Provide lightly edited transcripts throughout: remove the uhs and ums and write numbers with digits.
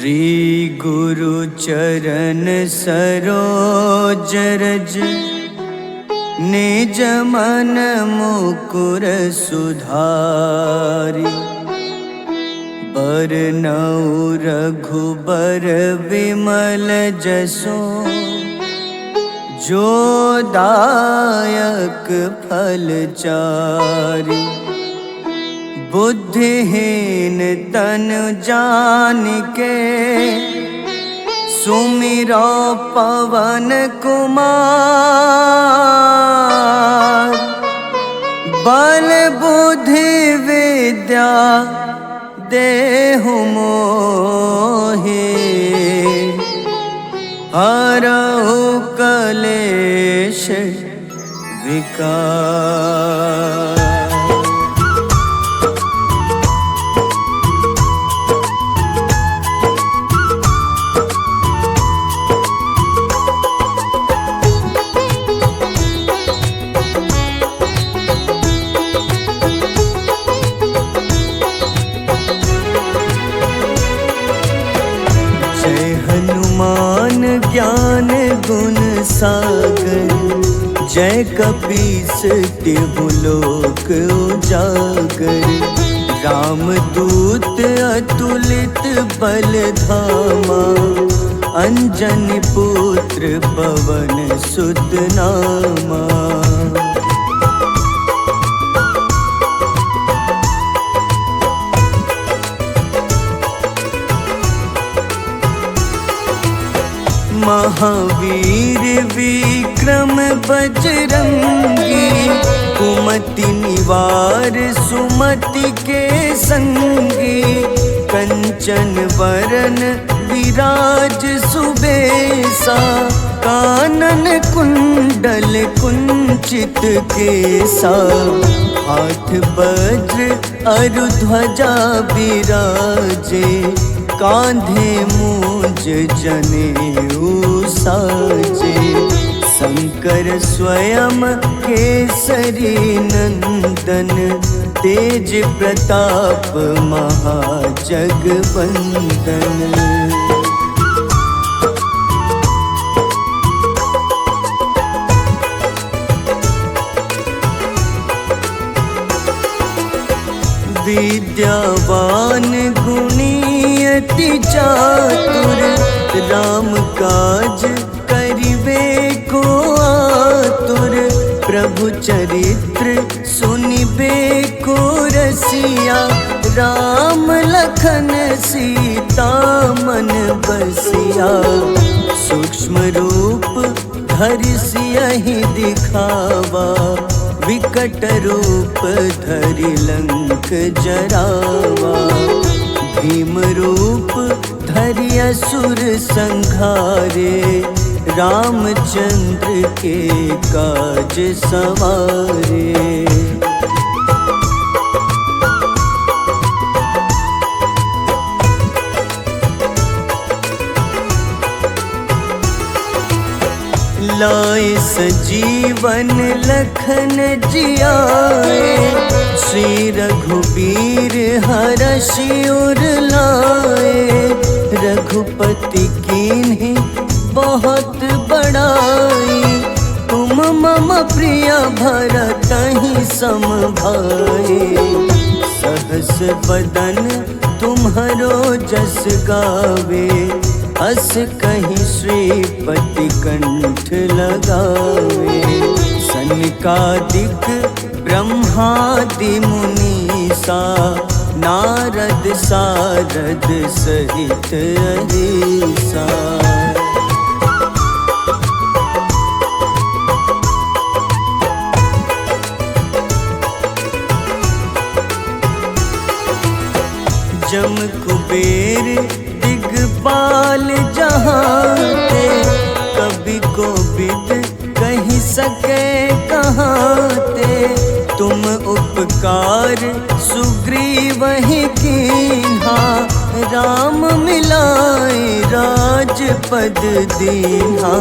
श्री गुरु चरण सरोज रज निज मन मुकुर सुधारि। बरनउँ रघुबर विमल जसो जो दायक फल चारि। बुद्धिहीन तनु जानिके सुमिरो पवन कुमार। बल बुद्धि विद्या देहु मोहि हरहु कलेश विकार। जय हनुमान ज्ञान गुण सागर। जय कपीस तिहु लोक उजागर। रामदूत अतुलित बल धामा। अंजनी पुत्र पवन सुत नामा। महावीर विक्रम बजरंगी। कुमति निवार सुमति के संगी। कंचन वरन विराज सुबेसा। कानन कुंडल कुंचित केसा। हाथ वज्र अरु ध्वजा बिराजे। कांधे मूंज जनेऊ साजे। शंकर स्वयं केसरी नंदन। तेज प्रताप महाजगवंदन। विद्यावान गुणी अति चातुर। राम काज करिबे को आतुर। प्रभु चरित्र सुनिबे को रसिया। राम लखन सीता मन बसिया। सूक्ष्म रूप धरि सियहि दिखावा। विकट रूप धरि लंक जरावा। भीम रूप धरि असुर संहारे। रामचंद्र के काज सवारे। लाए सजीवन लखन जियाए। श्री रघुबीर हरषि उर लाए। रघुपति कीन्ही बहुत बड़ाई। तुम मम प्रिय भरतहि सम भाई। सहस बदन तुम्हरो जस गावे। अस कहीं श्रीपति कंठ लगावे। सनकादिक ब्रह्मादि मुनीसा। नारद सारद सहित अहिसा। जम कुबेर दिगपाल जहाते। कवि कोविद कहि सके कहाते। तुम उपकार सुग्रीवहि कीन्हा। राम मिलाए राजपद दीन्हा।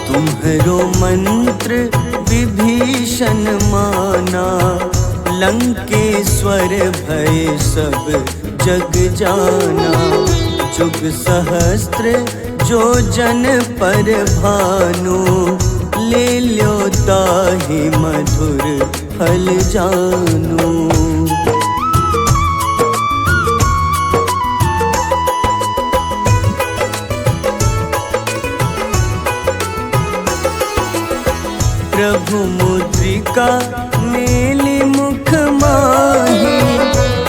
तुम्हरो मंत्र विभीषण माना। लंकेश्वर भय सब जग जाना। जुग सहस्त्र जो जन पर भानु, ले ल्यो ताहि मधुर फल जानू। प्रभु मुद्रिका मेली मुख माही,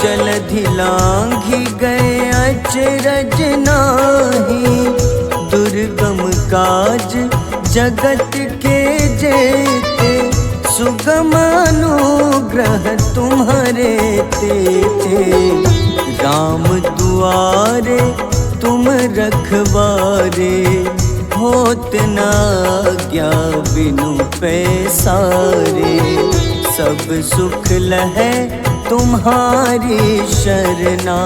जलधि लांघि गए अचरज नाही। दुर्गम काज जगत के जेते, सुगम अनुग्रह तुम्हारे तेते। राम दुआरे तुम रखवारे, होत न आज्ञा बिनु पैसारे। सब सुख लहै तुम्हारी शरणा,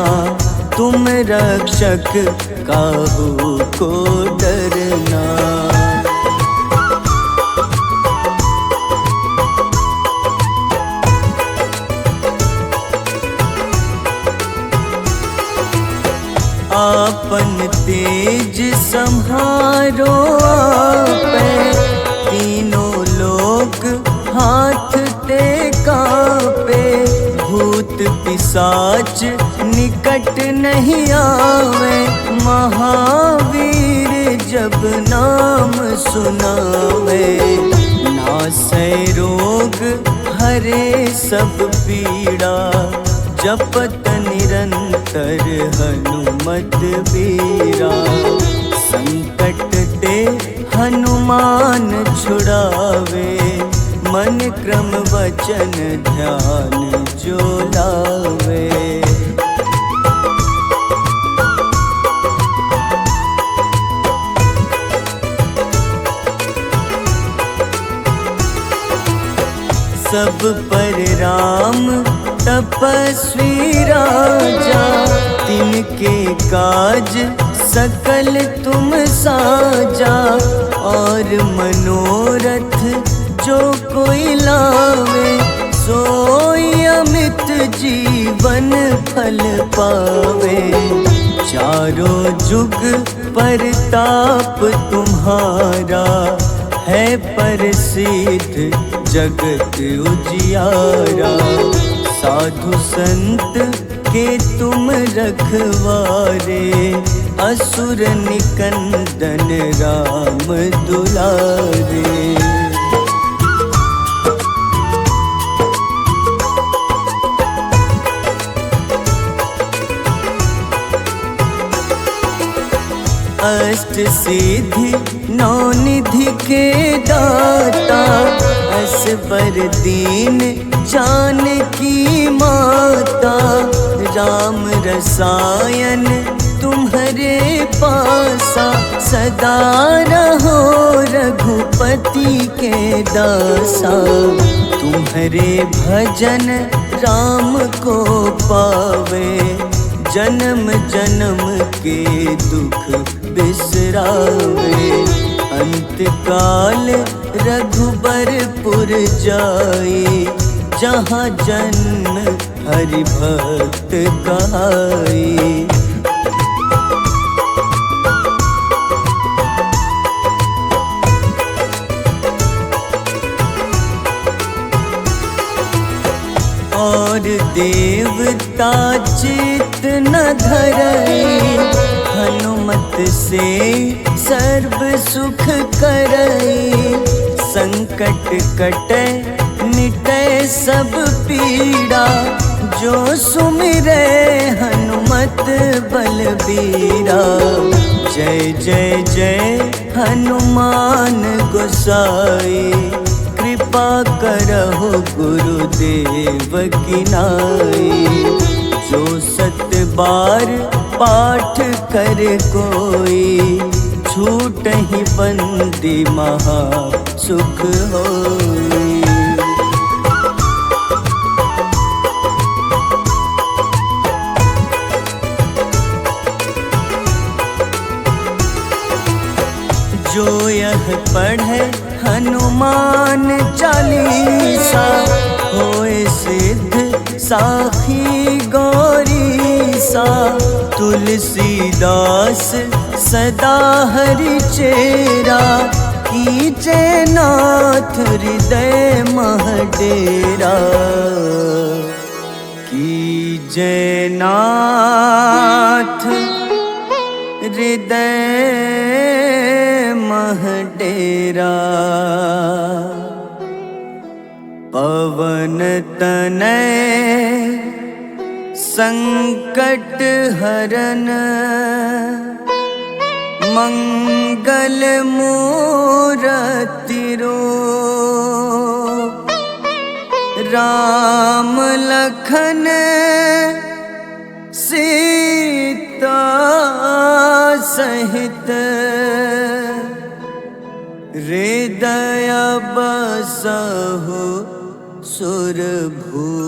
तुम रक्षक काहू को डरना। आपन तेज सम्हारो आपै, तीनों लोक हाथ ते कांपे। भूत पिशाच निकट नहीं आवे, महावीर जब नाम सुनावे। नासै रोग हरे सब पीड़ा, जपत निरंतर हनुमत बीरा। संकट ते हनुमान छुड़ावे, मन क्रम वचन ध्यान जो लावे। सब पर राम तपस्वी राजा, तिनके काज सकल तुम साजा। और मनोरथ जो कोई लावे, सोई अमित जीवन फल पावे। चारों जुग परताप तुम्हारा, है प्रसिद्ध जगत उजियारा। साधु संत के तुम रखवारे, असुर निकंदन राम दुलारे। अष्ट सिद्धि नौ निधि के दाता, असबर दीन जानकी माता। राम रसायन तुम्हारे पासा, सदा रहो रघुपति के दासा। तुम्हारे भजन राम को पावे, जन्म जन्म के दुख बिसरावे। अंत काल रघुबरपुर जाई, जहाँ जन्म हरि भक्त कहाई। और देवता चित न धरई, हनुमत से सर्व सुख करई। संकट कटै मिटै सब पीड़ा, जो सुमिरै हनुमत बलबीरा। जय जय जय हनुमान गोसाई, कृपा करहु गुरुदेव की नाई। जो सत बार पाठ कर कोई, छूटहि बंदी महा सुख होई। जो यह पढ़े हनुमान चालीसा, होए सिद्ध साखी गौरीसा। तुलसीदास सदा हरि चेरा, कीजे नाथ हृदय मह डेरा। कीजे नाथ हृदय मह डेरा। पवन तनय संकट हरन, मंगल मूरति रूप। राम लखन सीता सहित, हृदय बसहु सुरभूप।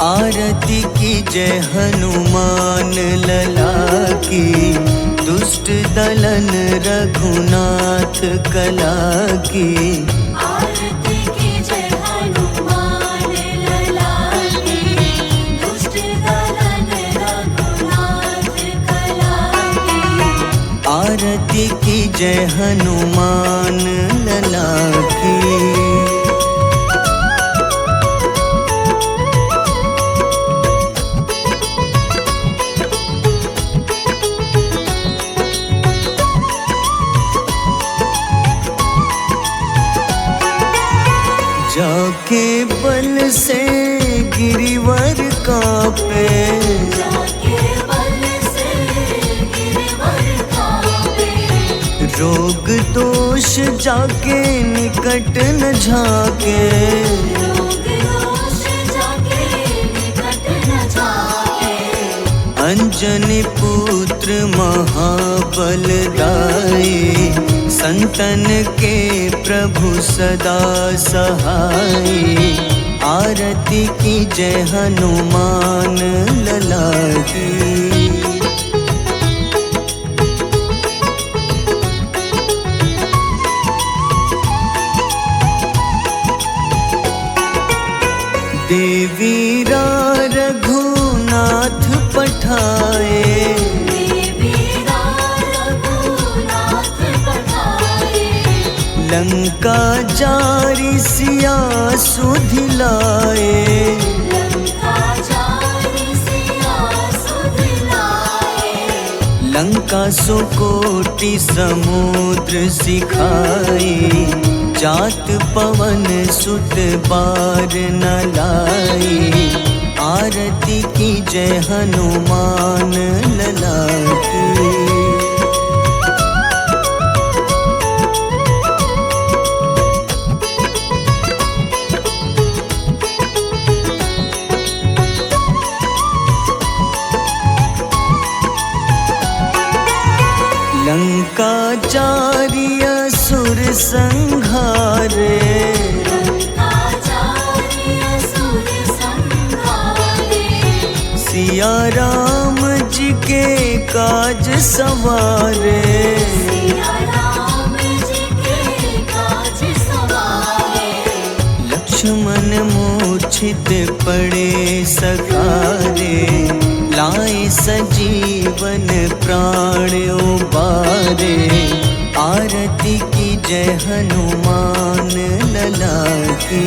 आरती की जय हनुमान लला की, दुष्ट दलन रघुनाथ कला की। आरती की जय हनुमान लला की, दुष्ट दलन रघुनाथ कला की। आरती की जय हनुमान लला की। जाके बल से गिरिवर कांपे, जाके बल से गिरवर कांपे। रोग दोष जाके निकट न झाके। रोग दोष जाके निकट न जाके। अंजनी पुत्र महाबलदाई, संतन के प्रभु सदा सहाय। आरती की जय हनुमान लला की। देवीरा रघुनाथ पठाए, लंका जारी सिया सुधिलाए। लंका सुकोटि समुद्र सिखाए, जात पवन सुत बार न लाए। आरती की जय हनुमान लला की। लंका जारी असुर संघारे, सिया राम जी के काज सवारे। लक्ष्मण मूर्छित पड़े सकारे, लाए सजीवन प्राण उबारे। आरती की जय हनुमान लला की।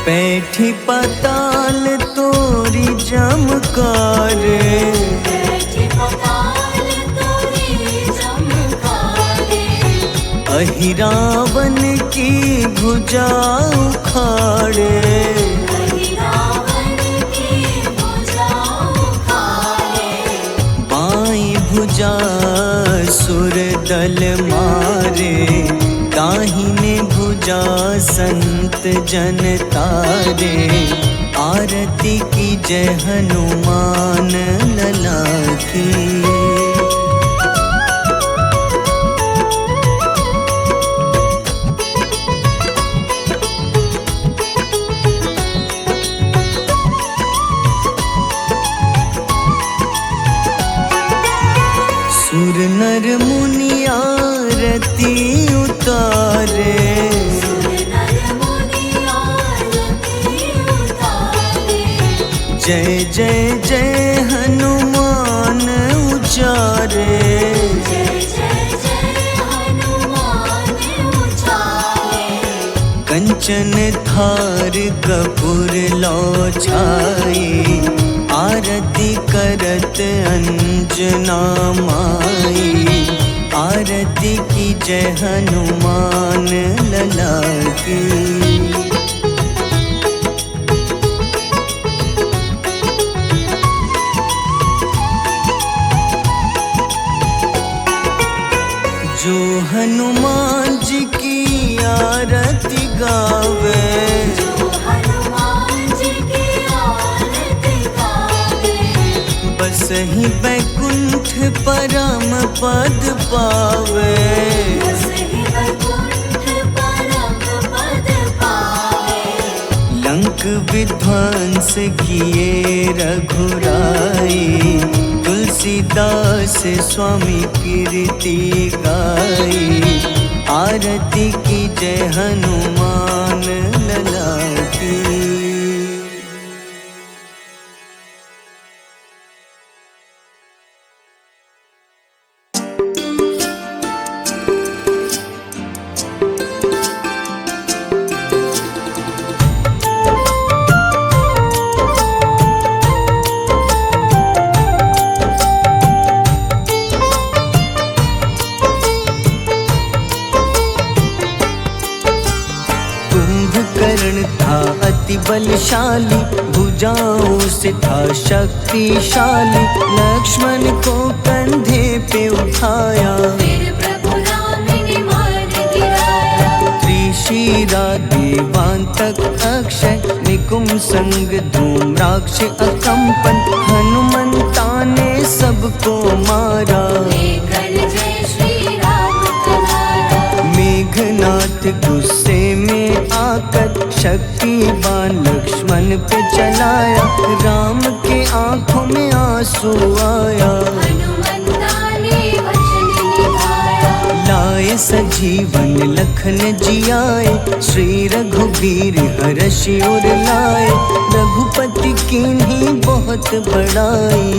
बैठी पाताल तोरी जमकारे, अहिरावन की भुजा उखाड़े। बाईं भुजा सुर दल मारे, दाहिने भुजा संत जन तारे, आरती की जय हनुमान लला की। सुर नर मुनि आरती उतारे, जय जय जय हनुमान उचारे। कंचन थार कपूर लो छाई, आरती करत अंजना माई। आरती की जय हनुमान लला की। जो हनुमान जी की आरती गावे, बस ही बैकुंठ परम पद पावे। लंक विध्वंस किए रघुराई, तुलसीदास स्वामी कीर्ति गाई। आरती की जय हनुमान लला की। था अति बलशाली, भुजाओं से था शक्तिशाली। लक्ष्मण को कंधे पे उठाया, फिर प्रभु राम ने मार गिराया। त्रिशिरा देवांतक अक्षय, निकुंभ संग धूम्राक्ष अकंपन। हनुमंता ने सबको मारा, लेकर जय श्री राम तुम्हारा। मेघनाथ गुस्से में आकर शक्तिवान लक्ष्मण पे चलाया। राम के आंखों में आंसू आया, हनुमंता ने वचन निभाया। लाए सजीवन लखन जियाए, श्री रघुबीर हर्षि उर लाए। रघुपति कीन्ही बहुत बड़ाई,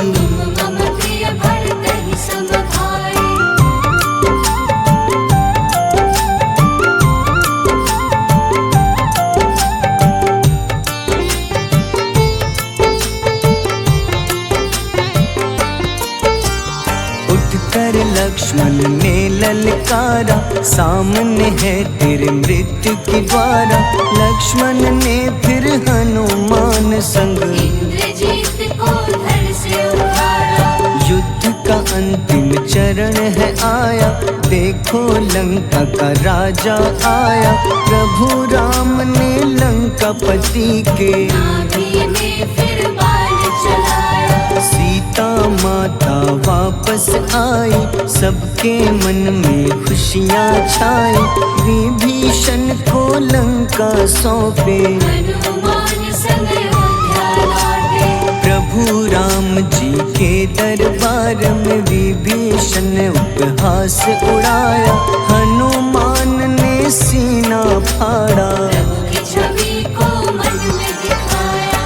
मम प्रिय भरत ही सम भाई। कर लक्ष्मण ने ललकारा, सामने है तेरे मृत्यु की द्वारा। लक्ष्मण ने फिर हनुमान संग इंद्रजीत को धड़ से उतारा। युद्ध का अंतिम चरण है आया, देखो लंका का राजा आया। प्रभु राम ने लंकापति के नाभि में फिर बाण चलाया। सीता माता वापस आई, सबके मन में खुशियाँ छाई। विभीषण को लंका सौंपे, हनुमान संग अयोध्या लौटे। प्रभु राम जी के दरबार में विभीषण ने उपहास उड़ाया। हनुमान ने सीना फाड़ा, प्रभु की छवि को मन में दिखाया।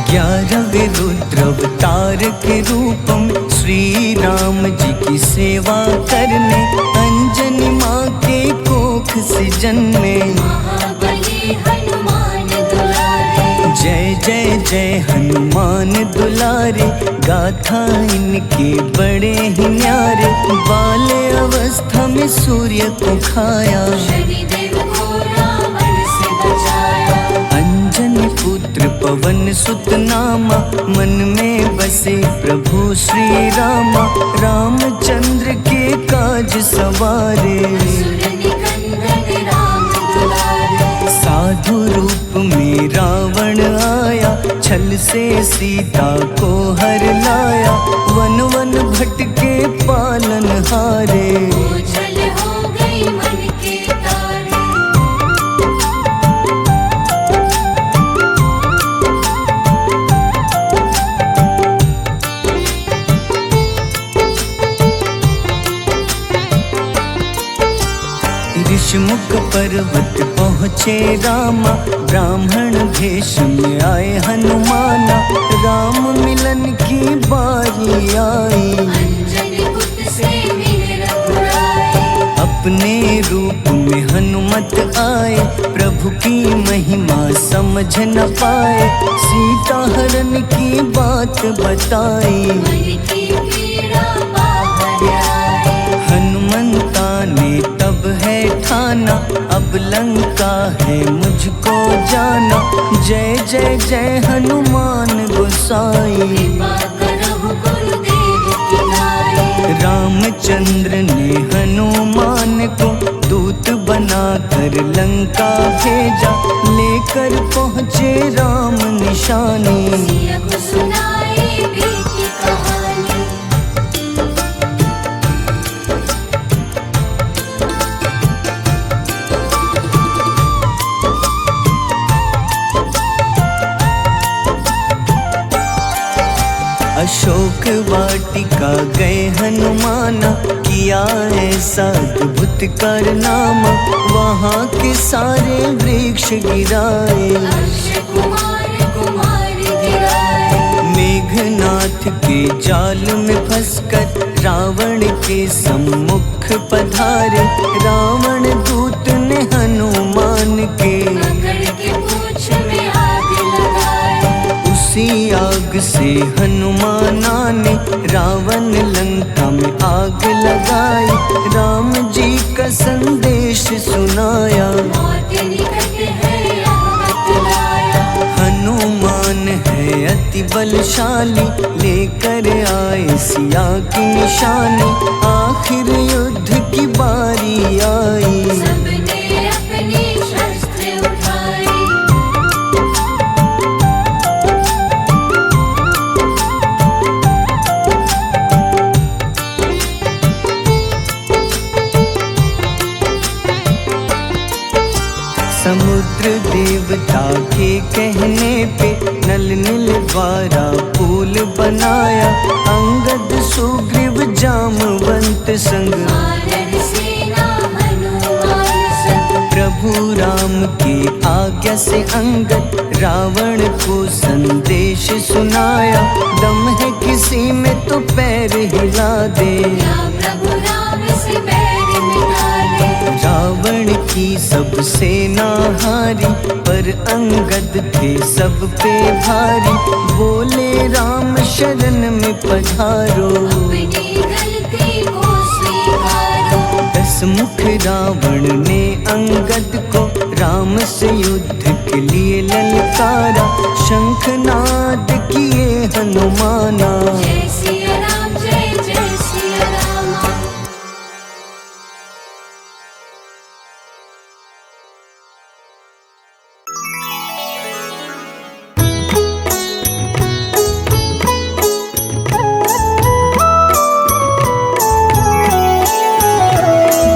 ग्यारहवें रुद्र अवतार के रूपम, श्री राम जी की सेवा करने। अंजनी माँ के कोख से जन्मे, महाबली हनुमान दुलारे। जय जय जय हनुमान दुलारे। गाथा इनके बड़े ही न्यारे, बाल्य अवस्था में सूर्य को खाया। शनिदेव को रावण पवन सुत नामा, मन में बसे प्रभु श्री रामा। रामचंद्र के काज सवारे, असुर निकंदन राम दुलारे। साधु रूप में रावण आया, छल से सीता को हर लाया। वन वन भटके पालन हारे, ओझल हो गई मन के तारे। ऋषिमुख पर्वत पहुँचे रामा, ब्राह्मण भेष में आए हनुमाना। राम मिलन की बारी आई, अंजनी पुत्र से मिले रघुराई। अपने रूप में हनुमत आए, प्रभु की महिमा समझ न पाए। सीता हरण की बात बताई, मन की पीड़ा बाहर आई। हनुमंता ने तब है ठाना, अब लंका है मुझको जाना। जय जय जय हनुमान गोसाई, कृपा करहु गुरुदेव की नाई। रामचंद्र ने हनुमान को दूत बनाकर लंका भेजा। लेकर पहुँचे राम निशानी, सिया को सुनाई बीती कहानी। अशोक वाटिका गए हनुमाना, किया ऐसा अद्भुत कारनामा। वहाँ के सारे वृक्ष गिराए, अक्षय कुमार कुमार गिराए। मेघनाथ के जाल में फंसकर रावण के सम्मुख पधारे। रावण दूत ने हनुमान के पकड़ के पूंछ में आग लगाए। उसी आग से हनुमाना ने रावण लंका में आग लगाई। राम जी का संदेश सुनाया, मौत निकट है यह बतलाया। हनुमान है अति बलशाली, लेकर आए सिया की निशानी। आखिर युद्ध की बारी आई, सबने अपनी शस्त्र उठाई। समुद्र देवता के कहने पे नल नील द्वारा पुल बनाया। अंगद सुग्रीव जामवंत संग, वानर सेना हनुमान संग। प्रभु राम की आज्ञा से अंगद रावण को संदेश सुनाया। दम है किसी में तो पैर हिला दे, या प्रभु राम से बैर मिटा दे। रावण की सब सेना हारी, पर अंगद थे सब पे भारी। बोले राम शरण में पधारो, अपनी गलती को स्वीकारो। दस मुख रावण ने अंगद को राम से युद्ध के लिए ललकारा। शंखनाद किए हनुमाना, जय सिया राम जय जय सिया राम।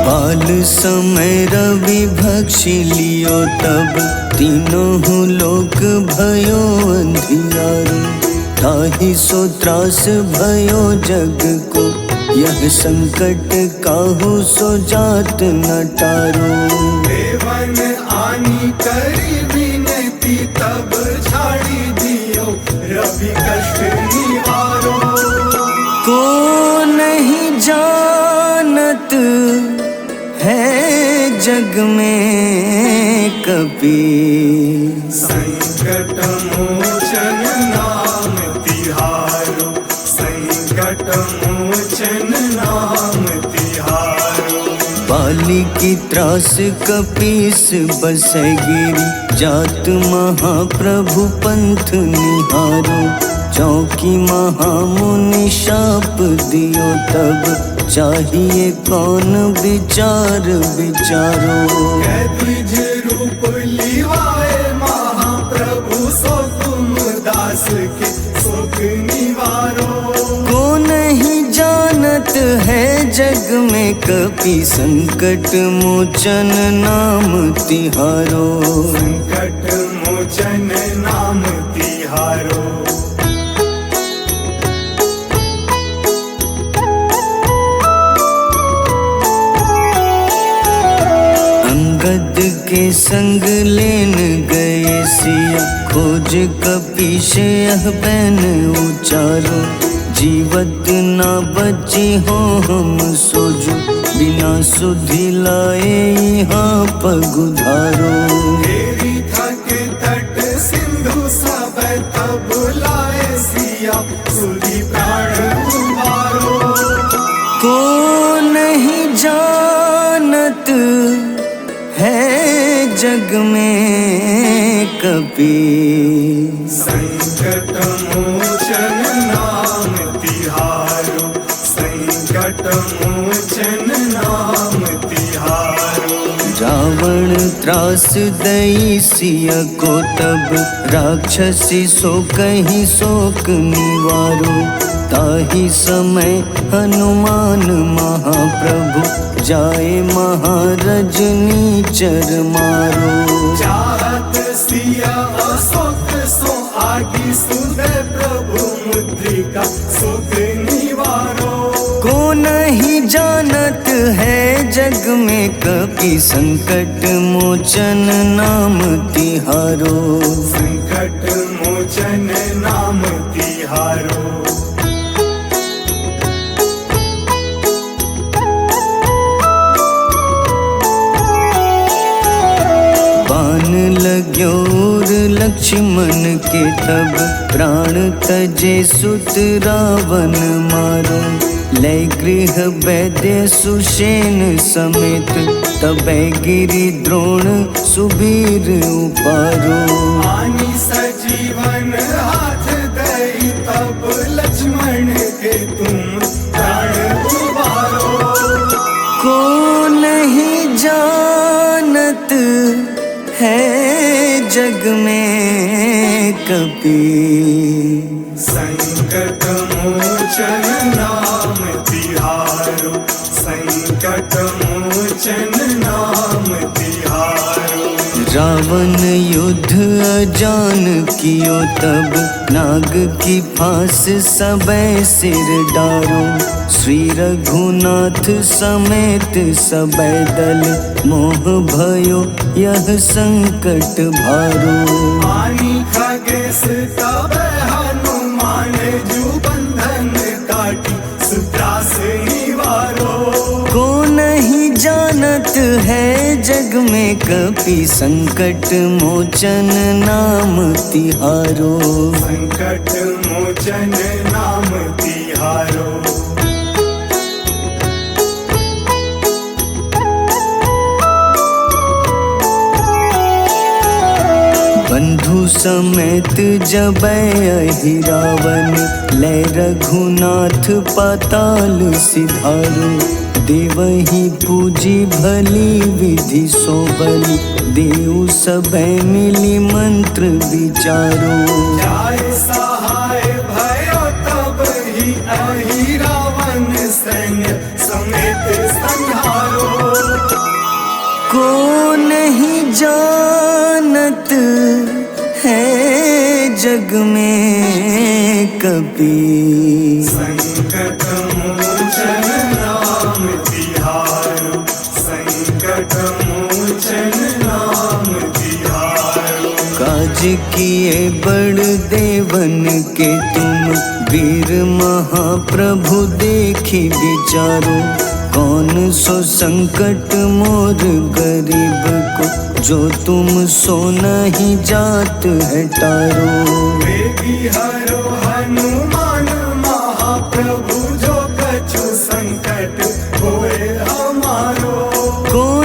बाल समय रवि भक्षी लियो, तब तीनों लोक भयो अंधियारो। ताहि सो त्रास भयो जग को, यह संकट काहू सो जात न टारो। देवन आनी करी विनती, तब छाड़ी दियो रवि कष्ट निवारो। को नहीं जानत है जग में कपि, संकट मोचन नाम तिहारो। संकट मोचन नाम तिहारो। पाली नारी की त्रास कपीस बसगिरी, जात महाप्रभु पंथ निहारो। चौकी महामुनि शाप दियो तब, चाहिए कौन विचार विचारो। द्विज रूप लिवाए महाप्रभु, सो तुम दास के सुख निवारो। को नहीं जानत है जग में कपि, संकट मोचन नाम तिहारो। संकट मोचन नाम तिहारो। अंगद के संग लेन गए सिया, खोज कपीश यह बैन उचारो। जीवत ना बची हो हम सोजो, बिना सुधि लाए यहाँ पगुधारो। तेरी थके तट सिंधु सब तब लाए सिया, सुधि प्राण उबारो। को नहीं जानत है जग में कपि, संकट मोचन नाम तिहारो। संकट मोचन नाम तिहारो। रावण त्रास दई सिया को तब, राक्षसी सो कहीं शोक निवारो। ताहि समय हनुमान महाप्रभु, जाए महारजनी चर मारो। चाहत सिया अशोक सो आगी, सुदय प्रभु मुद्रिका सुख निवारो। को नहीं जानत है जग में कपि, संकट मोचन नाम तिहारो। संकट मोचन नाम तिहारो। बाण लग्योर लक्ष्मण के तब, प्राण तजे सुत रावण मारो। लय गृह वैद्य सुषेण समेत, तबै गिरि द्रोण सुबीर उपारो। आनी सजीवन हाथ दई तब, लक्ष्मण के तुम प्राण उबारो। को नहीं जानत है जग में कपि, संकट मोचन नाम तिहारो। संकट मोचन नाम तिहारो। रावण युद्ध अजान कियो तब, नाग की फांस सबै सिर डारो। श्री रघुनाथ समेत सबै दल, मोह भयो यह संकट भारो। आनी खगेश तब हनुमान, जू बंधन काटी सुत्रास निवारो। को नहीं जानत है जग में कपि, संकट मोचन नाम तिहारो। संकट मोचन नाम तिहारो। बंधु समेत जबै अहि रावण, लय रघुनाथ पाताल सिधारो। देवहि पूजी भली विधि सो बलि, देव सबै मिली मंत्र विचारो। जाय सहाय भयो तब ही अहि रावण, सैन्य समेत संहारो। को नहीं जानत है जग में कपि, संकट मोचन नाम तिहारो। संकट मोचन नाम तिहारो। काज किए बड़ देवन के तुम, वीर महाप्रभु देखी विचारो। कौन सो संकट मोर गरीब को, जो तुम सो नहीं जात है टारो। वेगी हरो हनुमान महाप्रभु, जो कछु संकट होए हमारो। को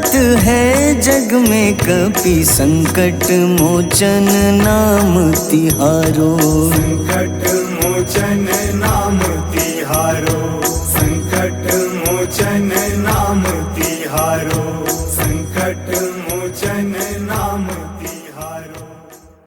चलत है जग में कपि संकट मोचन नाम तिहारो। संकट मोचन नाम तिहारो, संकट मोचन नाम तिहारो, संकट मोचन